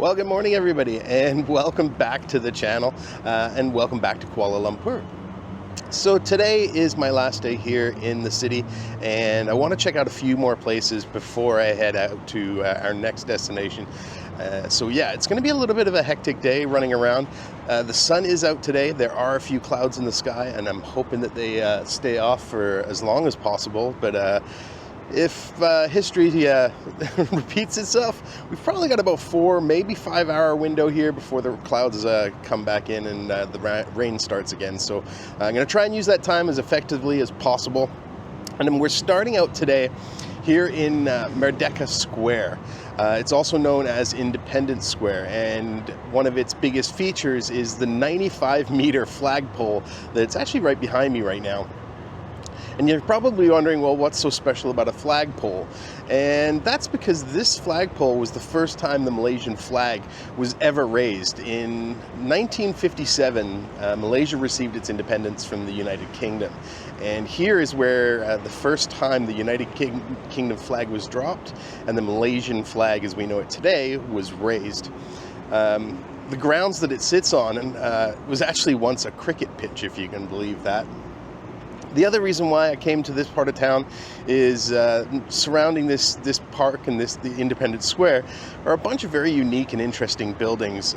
Well, good morning, everybody, and welcome back to the channel, and welcome back to Kuala Lumpur. So today is my last day here in the city, and I want to check out a few more places before I head out to our next destination. So yeah, it's going to be a little bit of a hectic day running around. The sun is out today. There are a few clouds in the sky, and I'm hoping that they stay off for as long as possible. But if history repeats itself, we've probably got about 4, maybe 5 hour window here before the clouds come back in and the rain starts again. So I'm going to try and use that time as effectively as possible. And then we're starting out today here in Merdeka Square. It's also known as Independence Square, and one of its biggest features is the 95-meter flagpole that's actually right behind me right now. And you're probably wondering, well, what's so special about a flagpole? And that's because this flagpole was the first time the Malaysian flag was ever raised. In 1957, Malaysia received its independence from the United Kingdom. And here is where the first time the United Kingdom flag was dropped and the Malaysian flag, as we know it today, was raised. The grounds that it sits on was actually once a cricket pitch, if you can believe that. The other reason why I came to this part of town is surrounding this park and the Independence Square are a bunch of very unique and interesting buildings.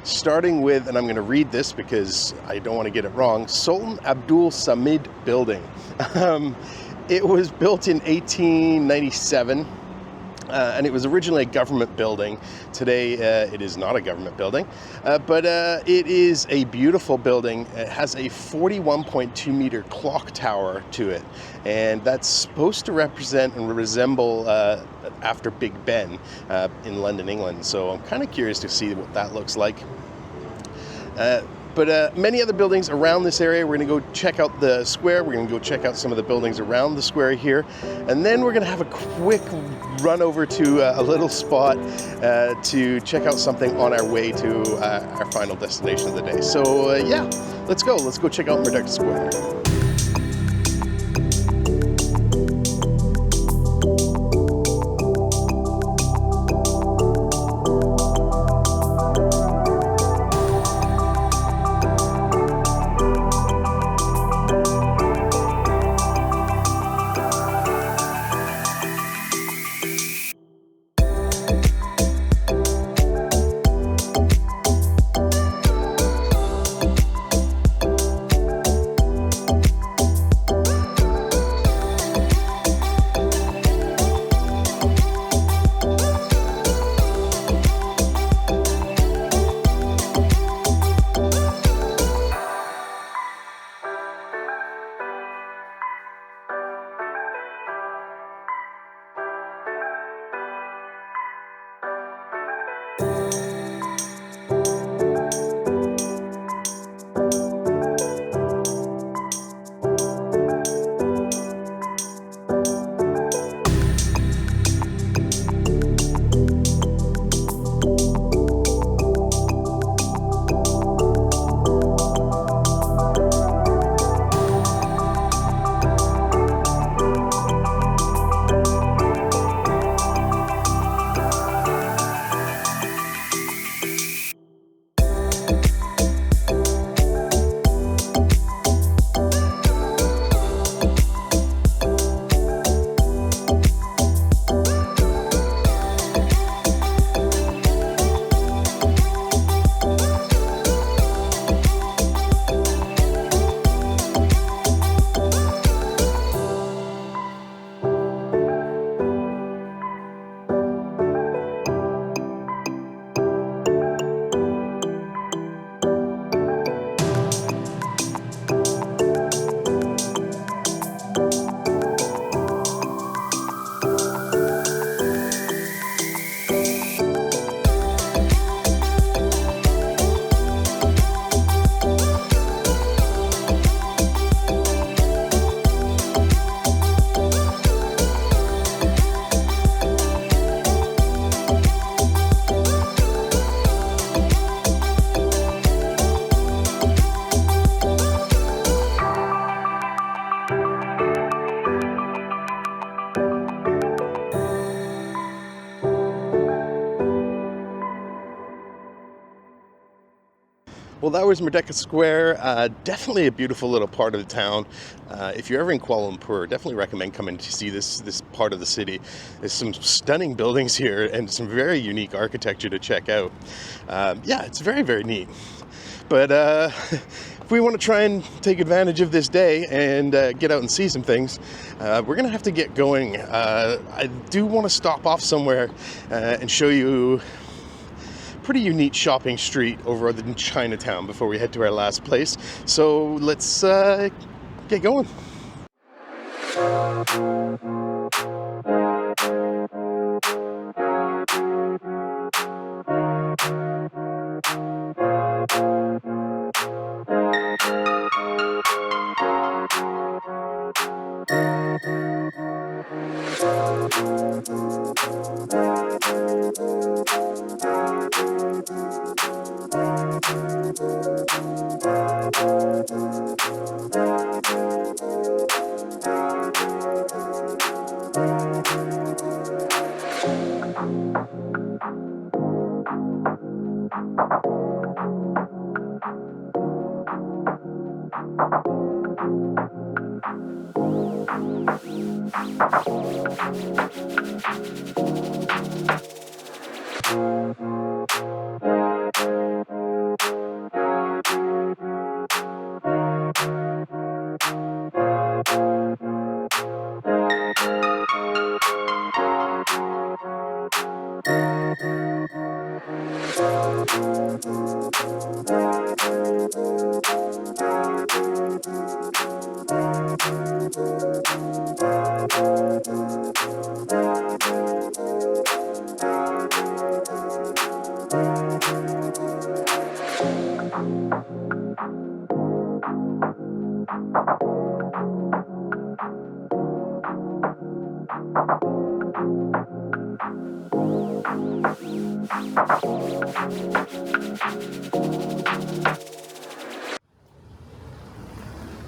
Starting with, and I'm going to read this because I don't want to get it wrong, Sultan Abdul Samid Building. It was built in 1897. And it was originally a government building. Today, it is not a government building, but it is a beautiful building. It has a 41.2 meter clock tower to it, and that's supposed to represent and resemble after Big Ben in London, England. So I'm kind of curious to see what that looks like. But many other buildings around this area. We're going to go check out the square. We're going to go check out some of the buildings around the square here. And then we're going to have a quick run over to a little spot to check out something on our way to our final destination of the day. So yeah, let's go. Let's go check out Merdeka Square. Well, that was Merdeka Square. Definitely a beautiful little part of the town. If you're ever in Kuala Lumpur, definitely recommend coming to see this part of the city. There's some stunning buildings here and some very unique architecture to check out. Yeah, it's very, very neat. But if we want to try and take advantage of this day and get out and see some things, we're going to have to get going. I do want to stop off somewhere and show you a pretty unique shopping street over in Chinatown before we head to our last place. So let's get going.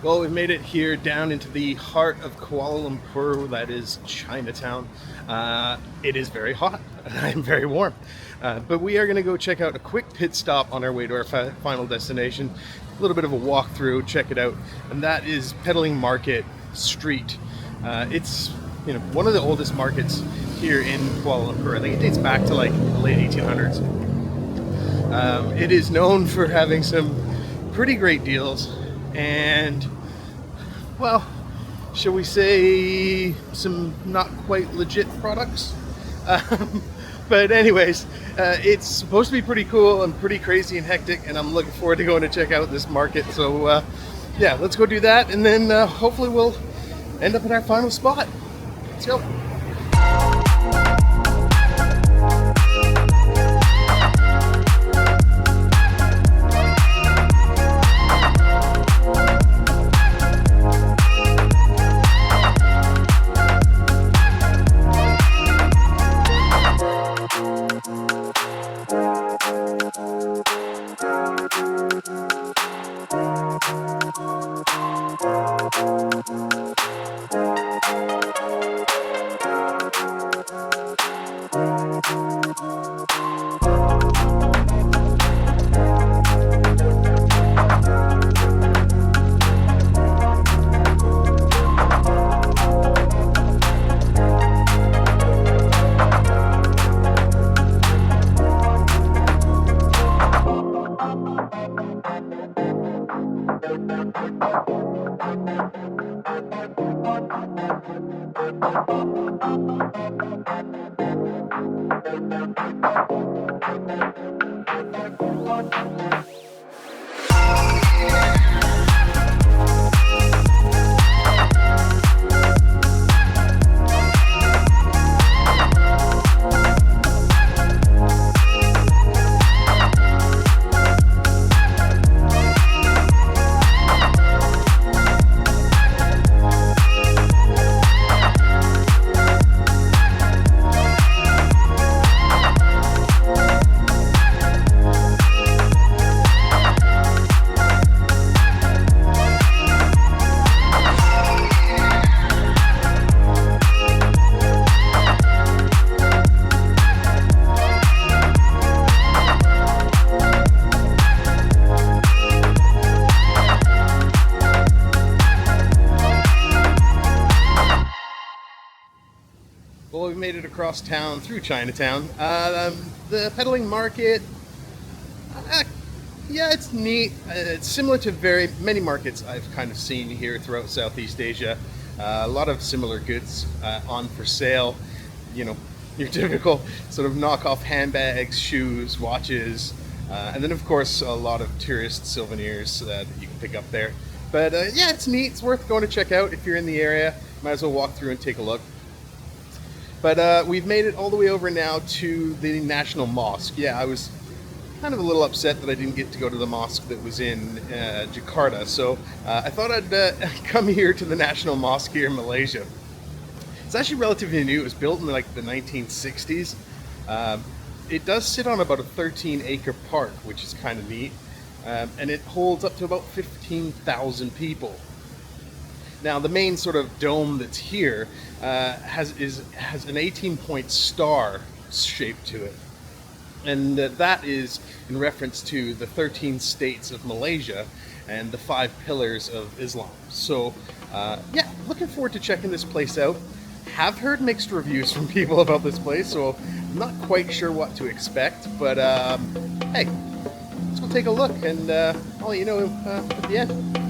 Well, we've made it here down into the heart of Kuala Lumpur, that is Chinatown. It is very hot and I'm very warm. But we are going to go check out a quick pit stop on our way to our final destination. A little bit of a walkthrough, check it out. And that is Pedaling Market Street. It's one of the oldest markets here in Kuala Lumpur. I think it dates back to like the late 1800s. It is known for having some pretty great deals and, well, shall we say some not quite legit products. But anyways, it's supposed to be pretty cool and pretty crazy and hectic, and I'm looking forward to going to check out this market. So yeah, let's go do that, and then hopefully we'll end up at our final spot. Let's go. we made it across town through Chinatown. The peddling market, uh, yeah, it's neat. It's similar to very many markets I've kind of seen here throughout Southeast Asia. A lot of similar goods on for sale. You know, your typical sort of knockoff handbags, shoes, watches, and then of course a lot of tourist souvenirs that you can pick up there. But yeah, it's neat. It's worth going to check out if you're in the area. Might as well walk through and take a look. But we've made it all the way over now to the National Mosque. Yeah, I was kind of a little upset that I didn't get to go to the mosque that was in Jakarta. So I thought I'd come here to the National Mosque here in Malaysia. It's actually relatively new. It was built in like the 1960s. It does sit on about a 13-acre park, which is kind of neat. And it holds up to about 15,000 people. Now, the main sort of dome that's here has an 18-point star shape to it. And that is in reference to the 13 states of Malaysia and the 5 pillars of Islam. So, yeah, looking forward to checking this place out. Have heard mixed reviews from people about this place, so I'm not quite sure what to expect. But, hey, let's go take a look, and I'll let you know at the end.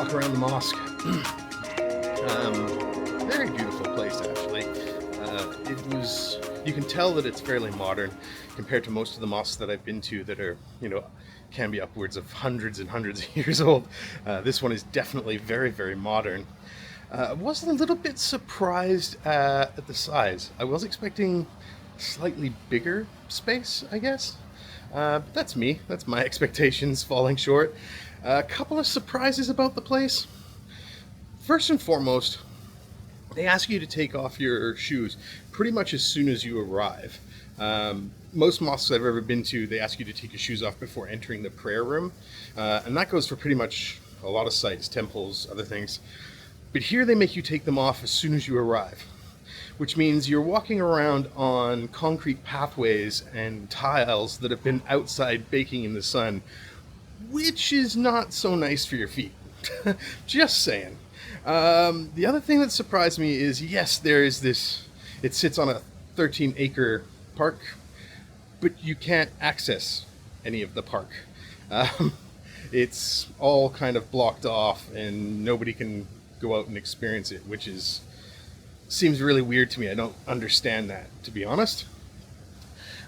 walk around the mosque. Very beautiful place, actually. You can tell that it's fairly modern compared to most of the mosques that I've been to that are, can be upwards of hundreds and hundreds of years old. This one is definitely very, very modern. I was a little bit surprised at the size. I was expecting slightly bigger space, I guess. That's me. That's my expectations falling short. A couple of surprises about the place. First and foremost, they ask you to take off your shoes pretty much as soon as you arrive. Most mosques I've ever been to, they ask you to take your shoes off before entering the prayer room. And that goes for pretty much a lot of sites, temples, other things. But here they make you take them off as soon as you arrive, which means you're walking around on concrete pathways and tiles that have been outside baking in the sun, which is not so nice for your feet. Just saying. The other thing that surprised me is, yes, there is this, it sits on a 13-acre park, but you can't access any of the park. It's all kind of blocked off and nobody can go out and experience it, which seems really weird to me. I don't understand that, to be honest.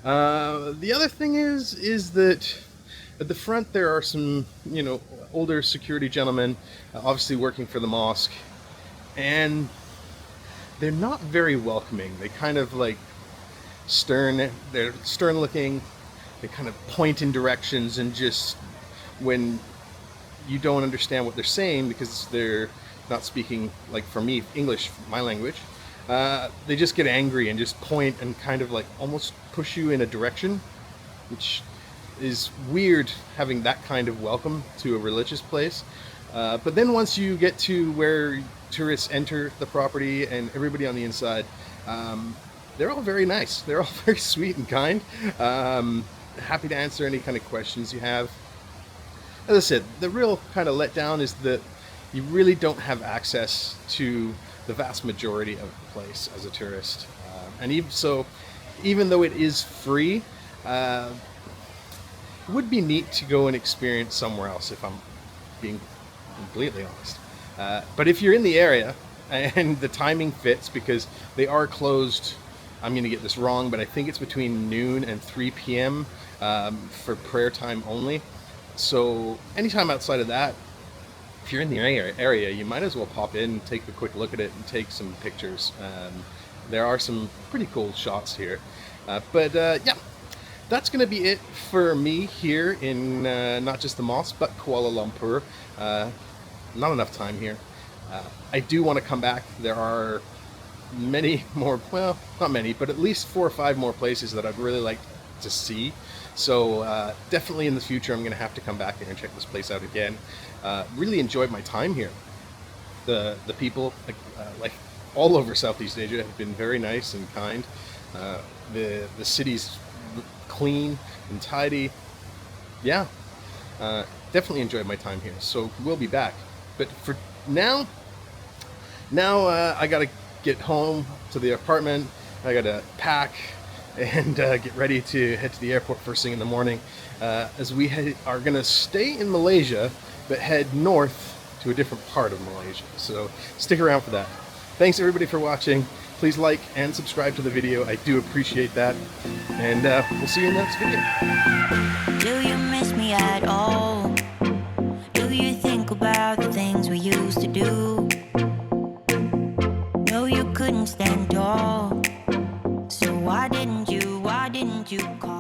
The other thing is that at the front there are some, older security gentlemen, obviously working for the mosque, and they're not very welcoming. They kind of like they're stern looking, they kind of point in directions, and just when you don't understand what they're saying because they're not speaking, like for me, English, my language, they just get angry and just point and kind of like almost push you in a direction, which is weird, having that kind of welcome to a religious place. But then once you get to where tourists enter the property and everybody on the inside, they're all very nice. They're all very sweet and kind. Happy to answer any kind of questions you have. As I said, the real kind of letdown is that you really don't have access to the vast majority of the place as a tourist. And even though it is free, it would be neat to go and experience somewhere else, if I'm being completely honest. But if you're in the area and the timing fits, because they are closed, I'm going to get this wrong, but I think it's between noon and 3 p.m. For prayer time only. So anytime outside of that, if you're in the area, you might as well pop in, take a quick look at it, and take some pictures. There are some pretty cool shots here. But yeah, that's going to be it for me here in not just the mosque, but Kuala Lumpur. Not enough time here. I do want to come back. There are many more, well, not many, but at least 4 or 5 more places that I'd really like to see. So definitely in the future, I'm going to have to come back here and check this place out again. Really enjoyed my time here. The people, like all over Southeast Asia, have been very nice and kind. The city's clean and tidy. Yeah, definitely enjoyed my time here. So we'll be back. But for now I gotta get home to the apartment. I gotta pack and get ready to head to the airport first thing in the morning, as we are gonna stay in Malaysia but head north to a different part of Malaysia. So stick around for that. Thanks everybody for watching. Please like and subscribe to the video. I do appreciate that. And we'll see you in the next video. Do you miss me at all? Do you think about the things we used to do? No, you couldn't stand tall. So why didn't you call?